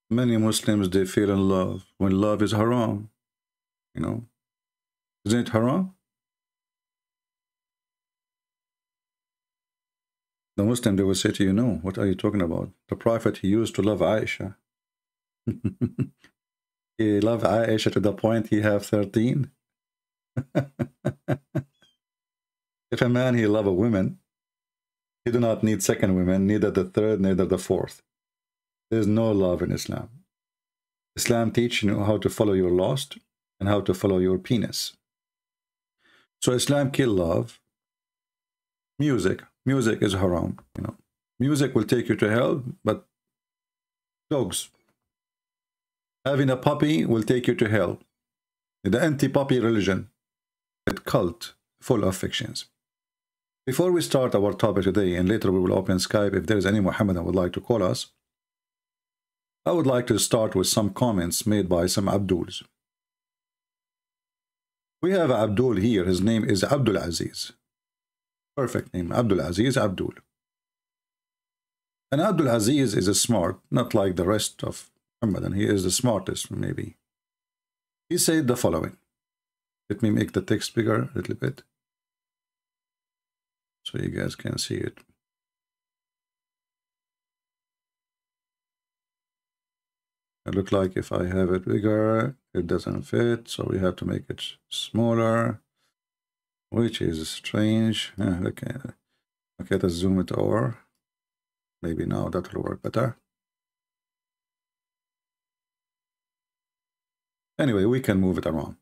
Many Muslims, they feel in love when love is haram. You know, isn't it haram? The Muslim, they will say to you, no, what are you talking about? The Prophet, he used to love Aisha. He loved Aisha to the point he have 13. If a man, he love a woman, he do not need second women, neither the third, neither the fourth. There is no love in Islam. Islam teaches you how to follow your lust and how to follow your penis. So Islam kill love. Music is haram. You know, music will take you to hell, but dogs. Having a puppy will take you to hell. The anti-puppy religion, a cult full of fictions. Before we start our topic today, and later we will open Skype if there is any Muhammadan would like to call us, I would like to start with some comments made by some Abduls. We have Abdul here. His name is Abdul Aziz. Perfect name, Abdul Aziz Abdul. And Abdul Aziz is smart, not like the rest of Muhammadan. He is the smartest, maybe. He said the following. Let me make the text bigger a little bit, so you guys can see it. It looks like if I have it bigger, it doesn't fit, so we have to make it smaller, which is strange. Okay, let's zoom it over. Maybe now that will work better. Anyway, we can move it around.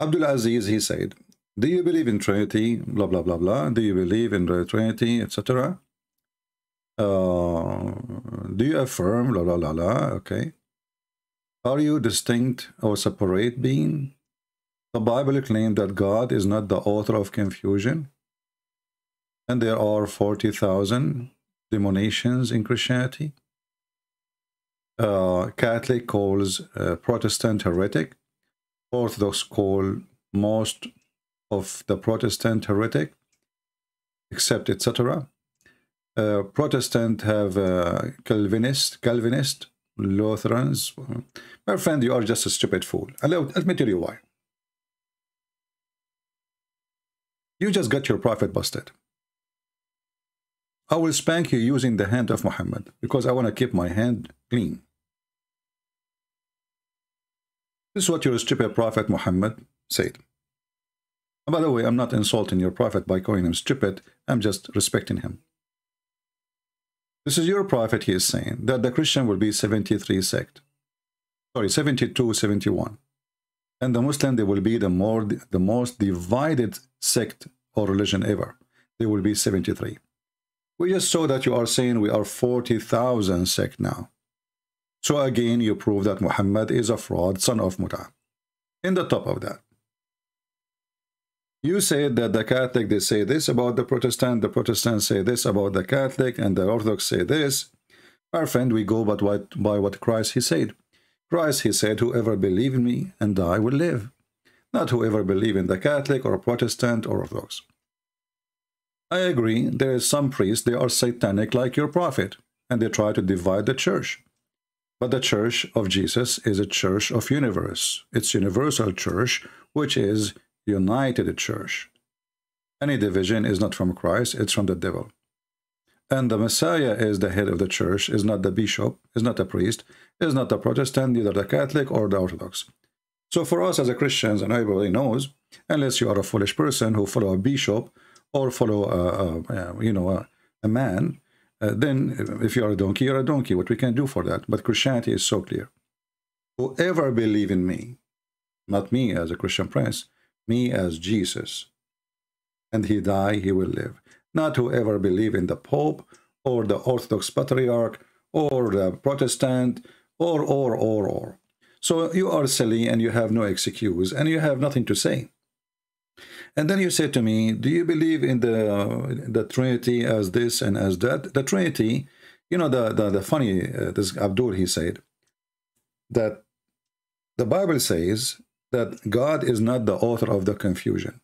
Abdul Aziz, he said, do you believe in Trinity? Blah, blah, blah, blah. Do you believe in the Trinity, etc.? Do you affirm? Blah, blah, blah, blah. Okay. Are you distinct or separate being? The Bible claims that God is not the author of confusion. And there are 40,000 denominations in Christianity. Catholic calls Protestant heretic. Orthodox call most of the Protestant heretic, except etc. Protestant have Calvinist, Lutherans. My friend, you are just a stupid fool. Let me tell you why. You just got your prophet busted. I will spank you using the hand of Muhammad because I want to keep my hand clean. This is what your stupid prophet Muhammad said. And by the way, I'm not insulting your prophet by calling him stupid. I'm just respecting him. This is your prophet. He is saying that the Christian will be 73 sect. Sorry, 72, 71. And the Muslim, they will be the most divided sect or religion ever. They will be 73. We just saw that you are saying we are 40,000 sect now. So again, you prove that Muhammad is a fraud, son of Mut'ah. In the top of that, you said that the Catholic, they say this about the Protestants say this about the Catholic, and the Orthodox say this. Our friend, we go by what Christ, he said. Christ, he said, whoever believe in me and die will live. Not whoever believe in the Catholic or Protestant or Orthodox. I agree, there is some priests, they are satanic like your prophet, and they try to divide the church. But the church of Jesus is a church of universe. It's universal church, which is united church. Any division is not from Christ, it's from the devil. And the Messiah is the head of the church, is not the bishop, is not the priest, is not the Protestant, neither the Catholic or the Orthodox. So for us as a Christians, and everybody knows, unless you are a foolish person who follow a bishop or follow a man, then if you are a donkey, you're a donkey. What we can do for that? But Christianity is so clear. Whoever believe in me, not me as a Christian prince, me as Jesus, and he die, he will live. Not whoever believe in the Pope or the Orthodox Patriarch or the Protestant or. So you are silly and you have no excuse and you have nothing to say. And then you say to me, do you believe in the Trinity as this and as that? The Trinity, you know, the funny, this Abdul, he said that the Bible says that God is not the author of the confusion.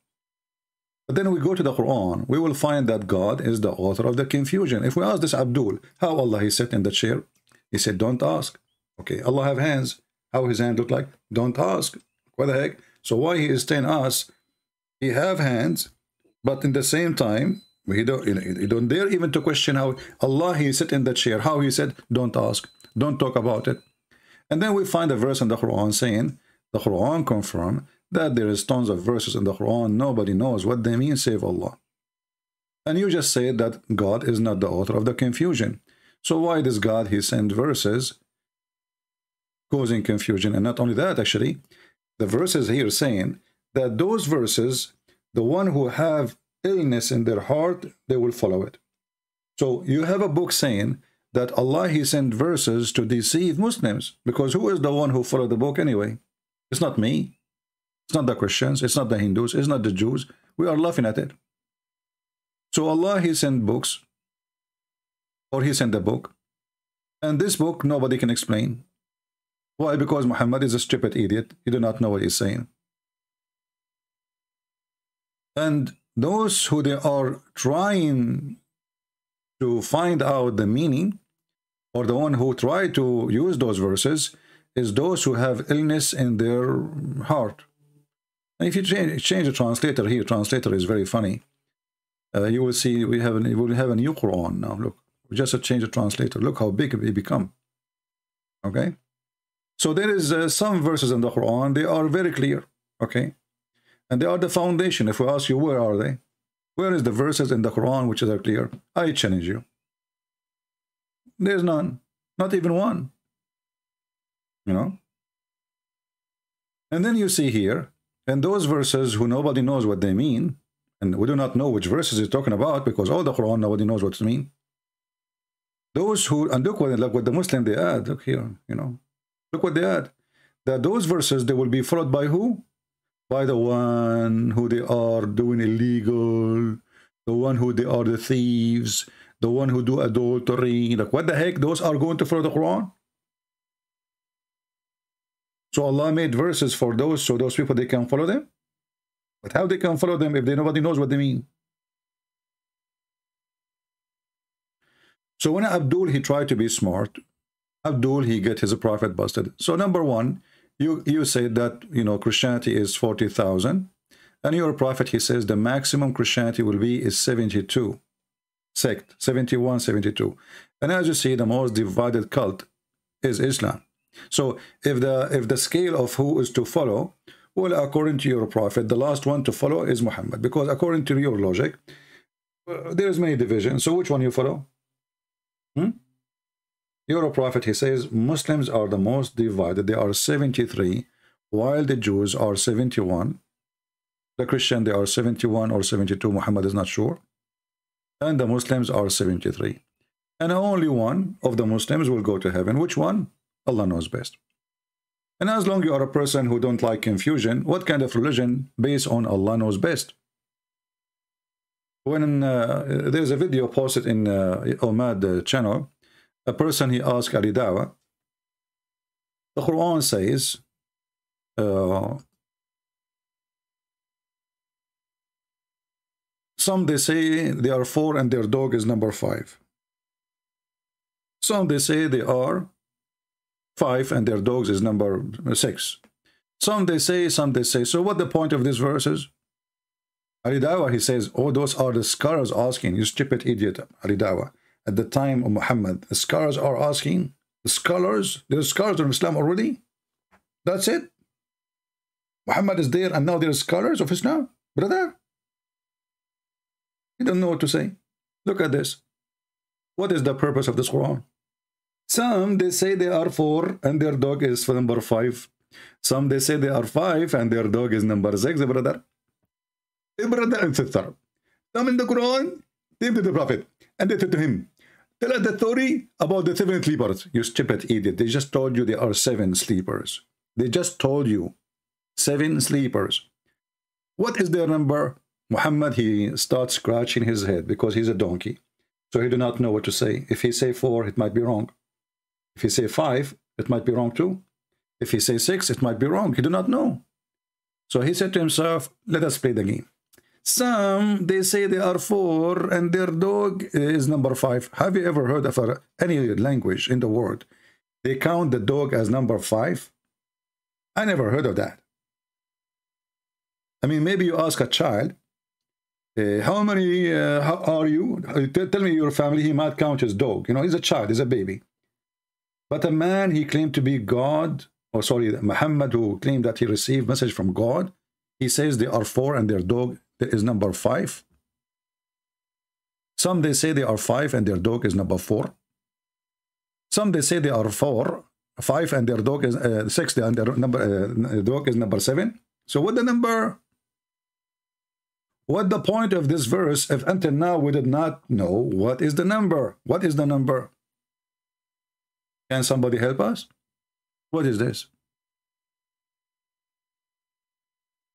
But then we go to the Quran, we will find that God is the author of the confusion. If we ask this Abdul, how Allah he sat in the chair, he said, don't ask. Okay, Allah have hands. How his hand look like? Don't ask. What the heck? So why he is telling us he have hands, but in the same time, he don't dare even to question how Allah, he sit in the chair. How he said, don't ask, don't talk about it. And then we find a verse in the Quran saying, the Quran confirm that there is tons of verses in the Quran. Nobody knows what they mean save Allah. And you just say that God is not the author of the confusion. So why does God, he send verses causing confusion? And not only that, actually, the verses here saying that those verses, the one who have illness in their heart, they will follow it. So you have a book saying that Allah, he sent verses to deceive Muslims, because who is the one who followed the book anyway? It's not me. It's not the Christians. It's not the Hindus. It's not the Jews. We are laughing at it. So Allah, he sent books, or he sent a book, and this book nobody can explain. Why? Because Muhammad is a stupid idiot. He do not know what he's saying. And those who they are trying to find out the meaning, or the one who try to use those verses, is those who have illness in their heart. And if you change the translator here, translator is very funny. You will see we will have a new Quran now. Look, we just change the translator. Look how big it become. Okay, so there is some verses in the Quran, they are very clear. Okay, and they are the foundation. If we ask you, where are they? Where is the verses in the Quran which are clear? I challenge you. There's none, not even one. You know. And then you see here, and those verses who nobody knows what they mean. And we do not know which verses he's talking about, because all the Quran, nobody knows what it means. Those who, and look what the Muslim they add, look here, you know, look what they add. That those verses, they will be followed by who? By the one who they are doing illegal, the one who they are the thieves, the one who do adultery. Like, what the heck? Those are going to follow the Quran? So Allah made verses for those, so those people, they can follow them? But how they can follow them if nobody knows what they mean? So when Abdul, he tried to be smart, Abdul, he get his prophet busted. So number one, you say that, you know, Christianity is 40,000, and your prophet, he says the maximum Christianity will be is 72 sect, 71, 72. And as you see, the most divided cult is Islam. So if the scale of who is to follow, well, according to your prophet, the last one to follow is Muhammad, because according to your logic, there's many divisions. So which one you follow? Your prophet, he says Muslims are the most divided. They are 73, while the Jews are 71. The Christian, they are 71 or 72. Muhammad is not sure. And the Muslims are 73. And only one of the Muslims will go to heaven. Which one? Allah knows best. And as long as you are a person who don't like confusion, what kind of religion based on Allah knows best? When there's a video posted in Omad channel, a person, he asked Ali Dawah, the Quran says, some they say they are 4 and their dog is number 5. Some they say they are 5 and their dogs is number 6. Some they say. So what the point of these verses? Ali Dawah, he says, oh, those are the scholars asking. You stupid idiot, Ali Dawah. At the time of Muhammad, the scholars are asking. The scholars, there's scholars of Islam already. That's it. Muhammad is there and now there's scholars of Islam. Brother, you don't know what to say. Look at this. What is the purpose of this Quran? Some, they say they are 4 and their dog is for number 5. Some, they say they are 5 and their dog is number 6, brother. Brother and sister. Some in the Quran, they to the Prophet and they said to him, tell us the story about the 7 sleepers. You stupid idiot. They just told you there are 7 sleepers. They just told you 7 sleepers. What is their number? Muhammad, he starts scratching his head because he's a donkey. So he do not know what to say. If he say 4, it might be wrong. If he say 5, it might be wrong too. If he say 6, it might be wrong. He do not know. So he said to himself, let us play the game. Some, they say they are 4 and their dog is number 5. Have you ever heard of any language in the world They count the dog as number 5. I never heard of that. I mean, maybe you ask a child, how many, how are you? Tell me your family. He might count his dog. You know, he's a child, he's a baby. But a man, he claimed to be God, or sorry, Muhammad, who claimed that he received message from God, he says they are 4 and their dog is number 5. Some they say they are 5 and their dog is number 4. Some they say they are 5 and their dog is 6 and their dog is number 7. So what the number? What the point of this verse if until now we did not know what is the number? What is the number? Can somebody help us? What is this?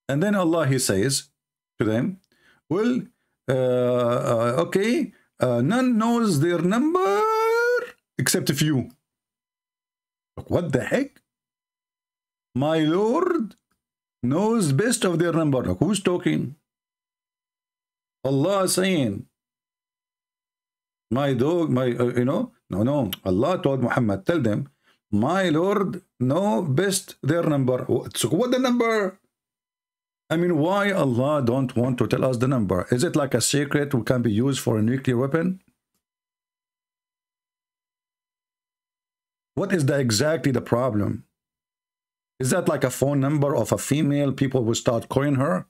And then Allah, he says to them, well, okay, none knows their number except a few. What the heck? My Lord knows best of their number. Look, who's talking? Allah saying, my dog, my, no. Allah told Muhammad, tell them, my Lord know best their number. So what the number? I mean, why Allah don't want to tell us the number? Is it like a secret who can be used for a nuclear weapon? What is exactly the problem? Is that like a phone number of a female? People will start calling her?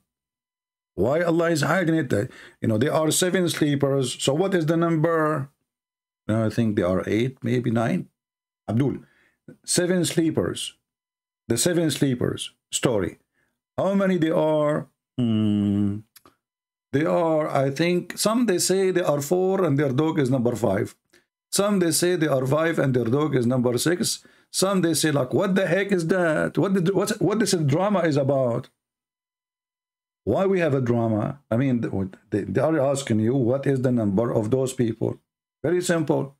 Why Allah is hiding it? There are 7 sleepers. So what is the number? I think there are 8, maybe 9. Abdul, 7 sleepers. The 7 sleepers story. How many they are? They are, I think, some they say they are 4 and their dog is number 5. Some they say they are 5 and their dog is number 6. Some they say like, what the heck is that? What this drama is about? Why we have a drama? I mean, they are asking you, what is the number of those people? Very simple.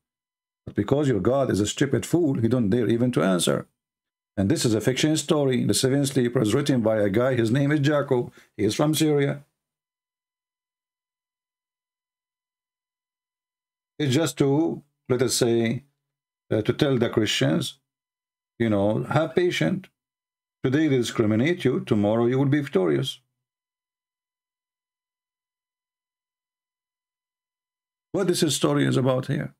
But because your God is a stupid fool, he don't dare even to answer. And this is a fiction story. The 7 sleepers written by a guy. His name is Jacob. He is from Syria. It's just to, let us say, to tell the Christians, have patience. Today they discriminate you. Tomorrow you will be victorious. What this story is about here.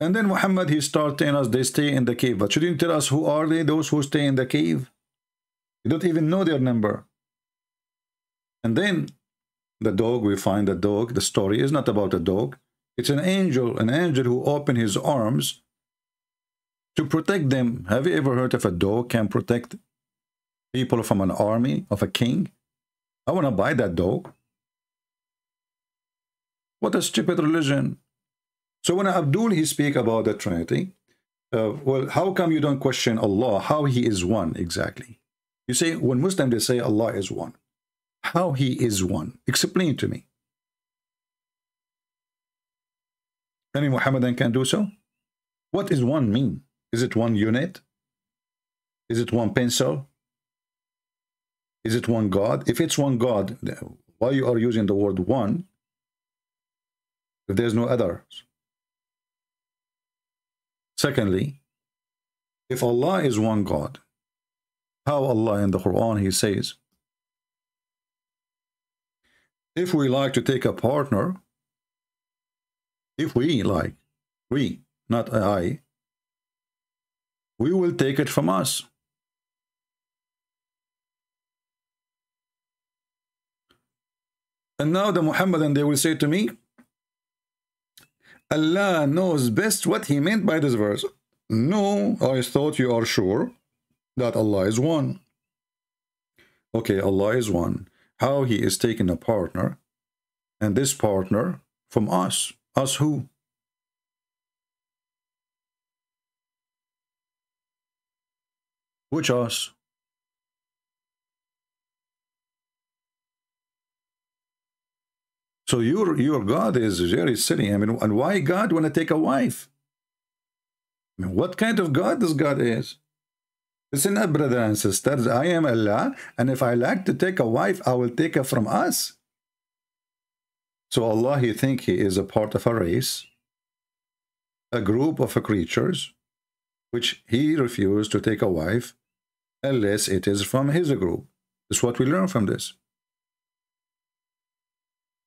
And then Muhammad, he starts telling us they stay in the cave. But shouldn't you tell us who are they, those who stay in the cave? You don't even know their number. And then the dog, we find the dog. The story is not about a dog. It's an angel who opened his arms to protect them. Have you ever heard of a dog can protect people from an army of a king? I want to buy that dog. What a stupid religion. So when Abdul, he speak about the Trinity, well, how come you don't question Allah, how he is one exactly? You say, when Muslims, they say Allah is one. How he is one? Explain to me. Any Muhammadan can do so? What does one mean? Is it one unit? Is it one pencil? Is it one God? If it's one God, why you are using the word one if there's no others? Secondly, if Allah is one God, how Allah in the Quran, he says, if we like to take a partner, if we like, we, not I, we will take it from us. And now the Muhammadan, they will say to me, Allah knows best what he meant by this verse. No, I thought you are sure that Allah is one. Okay, Allah is one. How he is taking a partner, and this partner from us. Us who? Which us? So your God is very silly. I mean, and why God want to take a wife? I mean, what kind of God this God is? Listen up, brothers and sisters. I am Allah, and if I like to take a wife, I will take her from us. So Allah, he think he is a part of a race. a group of creatures which he refused to take a wife unless it is from his group. That's what we learn from this.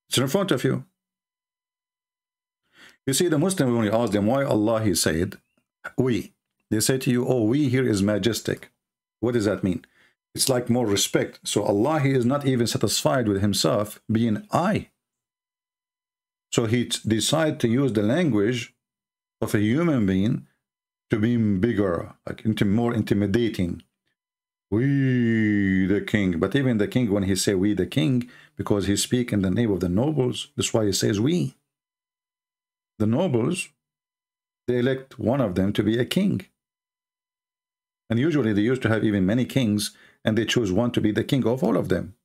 It's in front of you. You see, the Muslim, when you ask them why Allah, he said, we. They say to you, oh, we here is majestic. What does that mean? It's like more respect. So Allah, he is not even satisfied with himself being I. So he decided to use the language of a human being to be bigger, like more intimidating. We the king. But even the king, when he say we the king, because he speak in the name of the nobles, that's why he says we. The nobles, they elect one of them to be a king. And usually they used to have even many kings, and they choose one to be the king of all of them.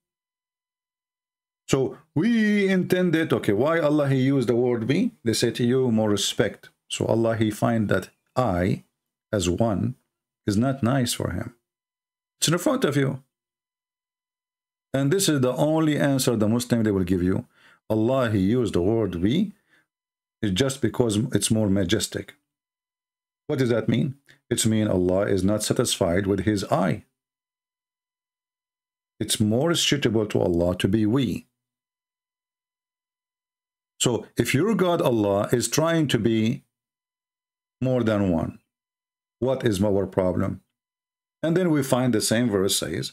So we intended, okay, why Allah he used the word we? They say to you, more respect. So Allah he find that I, as one, is not nice for him. It's in front of you. And this is the only answer the Muslim they will give you. Allah he used the word we is just because it's more majestic. What does that mean? It's mean Allah is not satisfied with his I. It's more suitable to Allah to be we. So if your God Allah is trying to be more than one, what is our problem? And then we find the same verse says,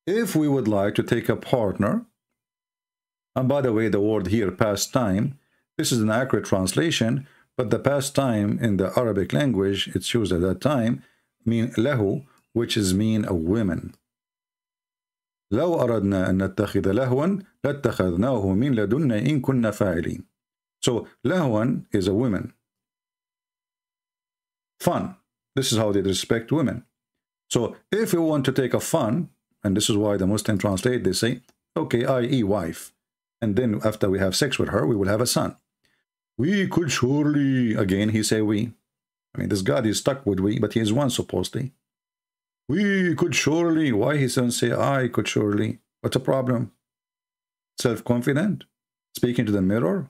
if we would like to take a partner, and by the way, the word here, pastime, this is an accurate translation, but the pastime in the Arabic language, it's used at that time, mean lahu, which is mean a women. لو أردنا أن نتخذ لهوا لاتخذناه من لدنا إن كنا فاعلين. So lahwan is a woman. Fun. This is how they respect women. So if you want to take a fun, and this is why the Muslim translate, they say, okay, i.e. wife. And then after we have sex with her, we will have a son. We could surely, again, he say we. I mean, this God is stuck with we, but he is one supposedly. We could surely. Why he doesn't say I could surely? What's the problem? Self-confident? Speaking to the mirror?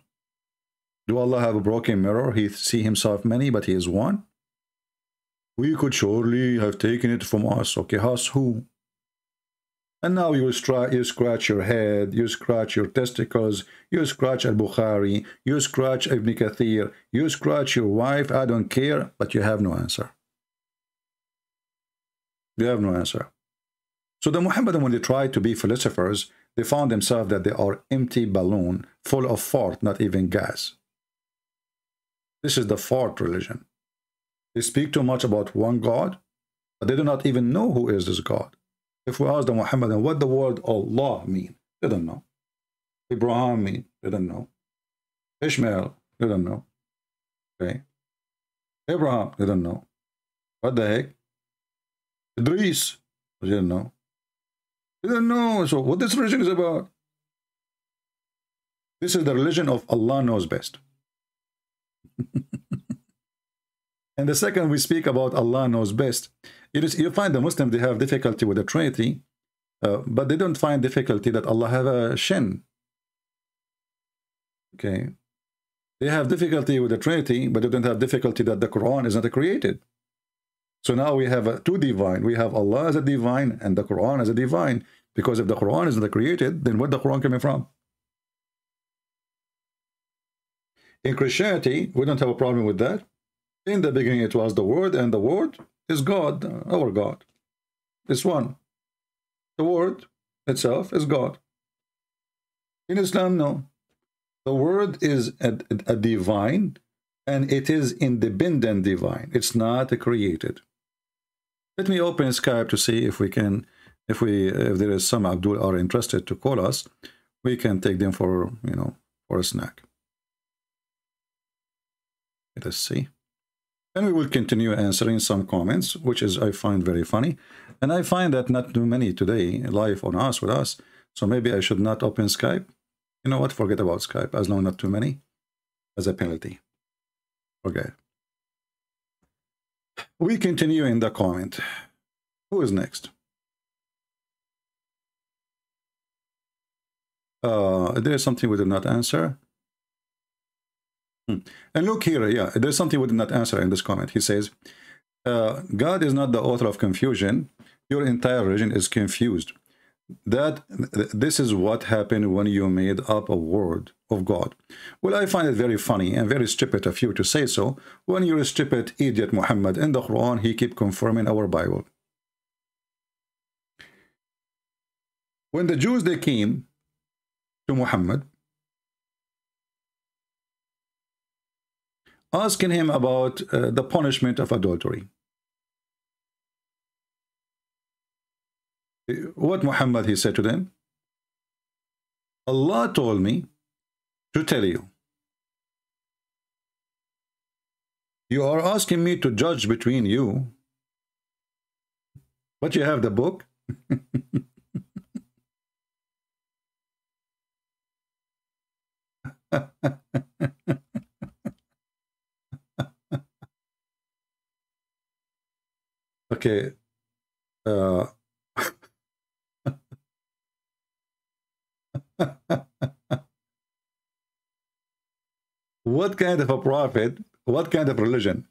Do Allah have a broken mirror? He see himself many, but he is one? We could surely have taken it from us. Okay, us who? And now you scratch your head, you scratch your testicles, you scratch Al-Bukhari, you scratch Ibn Kathir, you scratch your wife, I don't care, but you have no answer. You have no answer. So the Muhammadan, when they tried to be philosophers, they found themselves that they are empty balloon, full of fart, not even gas. This is the fart religion. They speak too much about one God, but they do not even know who is this God. If we ask the Muhammadan what the word Allah mean, they don't know. Abraham mean, they don't know. Ishmael, they don't know. Okay. Abraham, they don't know. What the heck? Idris, they didn't know. They didn't know. So what this religion is about? This is the religion of Allah knows best. And the second we speak about Allah knows best, you find the Muslims, they have difficulty with the Trinity, but they don't find difficulty that Allah have a shin. Okay. They have difficulty with the Trinity, but they don't have difficulty that the Quran is not created. So now we have two divine. We have Allah as a divine and the Quran as a divine. Because if the Quran is not created, then where the Quran coming from? In Christianity, we don't have a problem with that. In the beginning, it was the Word, and the Word is God, our God. It's one. The Word itself is God. In Islam, no. The Word is a divine, and it is independent divine. It's not created. Let me open Skype to see if we can, if there is some Abdul are interested to call us, we can take them for, for a snack. Let us see. And we will continue answering some comments, which is I find very funny. And I find that not too many today live on us with us. So maybe I should not open Skype. You know what? Forget about Skype. As long as not too many, as a penalty. Okay. We continue in the comment. Who is next? There is something we did not answer. And look here, yeah, there's something we did not answer in this comment. He says, God is not the author of confusion. Your entire religion is confused. This is what happened when you made up a word of God. Well, I find it very funny and very stupid of you to say so. When you're a stupid idiot, Muhammad, in the Quran, he keep confirming our Bible. When the Jews, they came to Muhammad, asking him about the punishment of adultery. What Muhammad, he said to them? Allah told me to tell you. You are asking me to judge between you, but you have the book. Okay. What kind of a prophet, what kind of religion?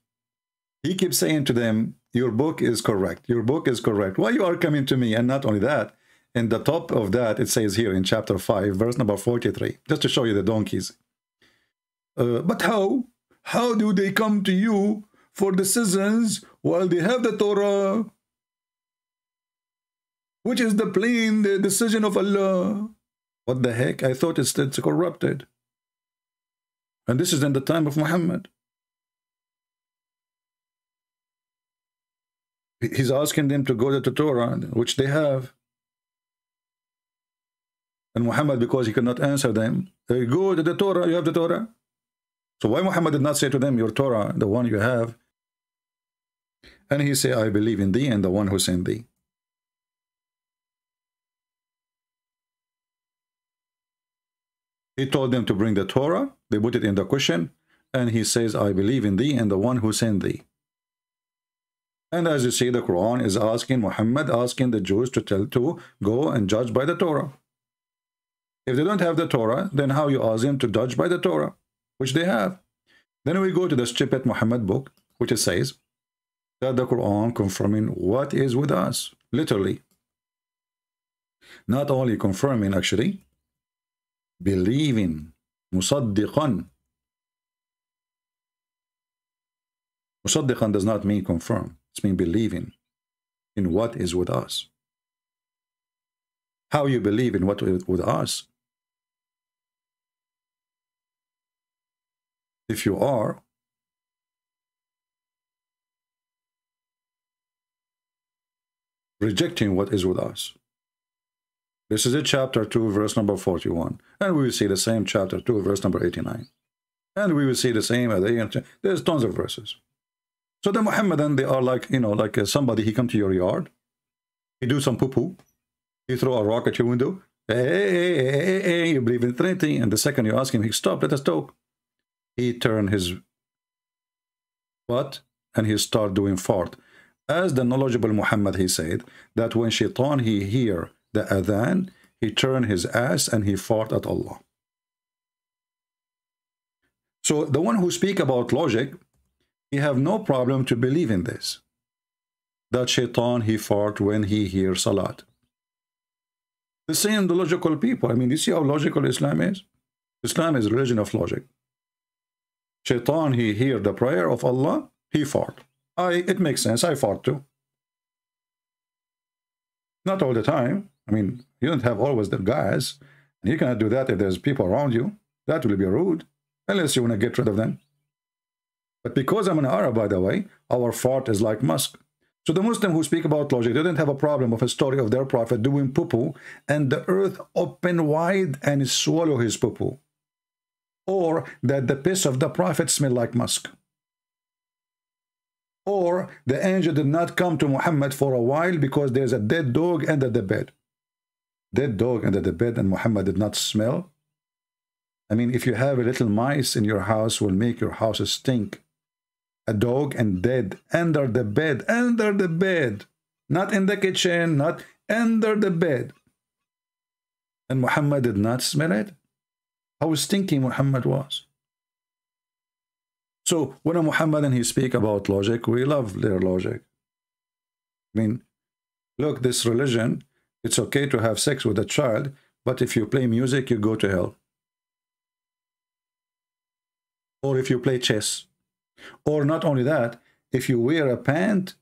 He keeps saying to them, your book is correct. Your book is correct. Why you are coming to me? And not only that, in the top of that, it says here in chapter 5, verse number 43, just to show you the donkeys. But how? How do they come to you for decisions while they have the Torah, which is the plain the decision of Allah? What the heck? I thought it's corrupted. And this is in the time of Muhammad. He's asking them to go to the Torah, which they have. And Muhammad, because he could not answer them, they go to the Torah, you have the Torah. So why Muhammad did not say to them, your Torah, the one you have? And he said, I believe in thee and the one who sent thee. He told them to bring the Torah. They put it in the cushion. And he says, I believe in thee and the one who sent thee. And as you see, the Quran is asking Muhammad, asking the Jews to go and judge by the Torah. If they don't have the Torah, then how you ask them to judge by the Torah, which they have? Then we go to the stupid Muhammad book, which it says that the Quran confirming what is with us, literally. Not only confirming, actually, believing, musaddiqan. Musaddiqan does not mean confirm. It means believing in what is with us. How you believe in what is with us? If you are rejecting what is with us. This is a chapter 2, verse number 41. And we will see the same chapter 2, verse number 89. And we will see the same. There's tons of verses. So the Muhammadan, they are like, you know, like somebody, he come to your yard, he do some poo-poo, he throw a rock at your window, hey, you believe in Trinity, and the second you ask him, he stop, let us talk. He turn his butt and he start doing fart. As the knowledgeable Muhammad, he said, that when shaitan, he hear the adhan, he turn his ass and he fart at Allah. So the one who speak about logic, he have no problem to believe in this. That shaitan, he fart when he hears salat. The same the logical people. I mean, you see how logical Islam is? Islam is religion of logic. Shaitan, he hear the prayer of Allah, he fart. It makes sense, I fart too. Not all the time. I mean, you don't have always the guys. And you cannot do that if there's people around you. That will be rude, unless you want to get rid of them. But because I'm an Arab, by the way, our fart is like musk. So the Muslim who speak about logic, they didn't have a problem of a story of their prophet doing poo-poo and the earth open wide and swallow his poo-poo. Or that the piss of the prophet smell like musk. Or the angel did not come to Muhammad for a while because there's a dead dog under the bed. Dead dog under the bed and Muhammad did not smell. I mean, if you have a little mice in your house, will make your house stink. A dog and dead under the bed, not in the kitchen, not under the bed. And Muhammad did not smell it. How stinky Muhammad was. So when a Muhammadan he speak about logic, we love their logic. I mean, look, this religion, it's okay to have sex with a child, but if you play music, you go to hell. Or if you play chess. Or not only that, if you wear a pant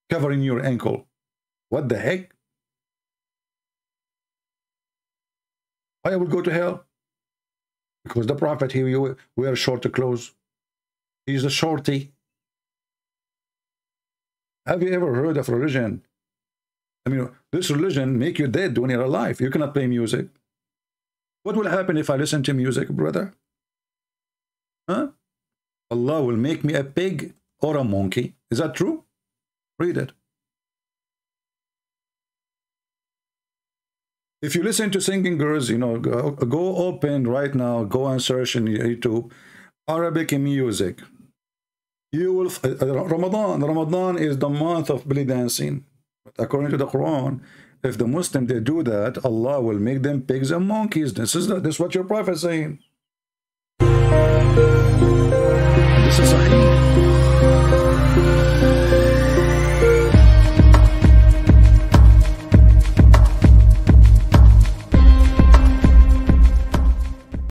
covering your ankle. What the heck? I will go to hell. Because the Prophet, he wear short clothes. He's a shorty. Have you ever heard of religion? I mean, this religion make you dead when you're alive. You cannot play music. What will happen if I listen to music, brother? Huh? Allah will make me a pig or a monkey. Is that true? Read it. If you listen to singing girls, you know, go open right now, go and search in YouTube, Arabic music. You will, Ramadan is the month of belly dancing. According to the Quran, if the Muslim, they do that, Allah will make them pigs and monkeys. This is what your Prophet is saying.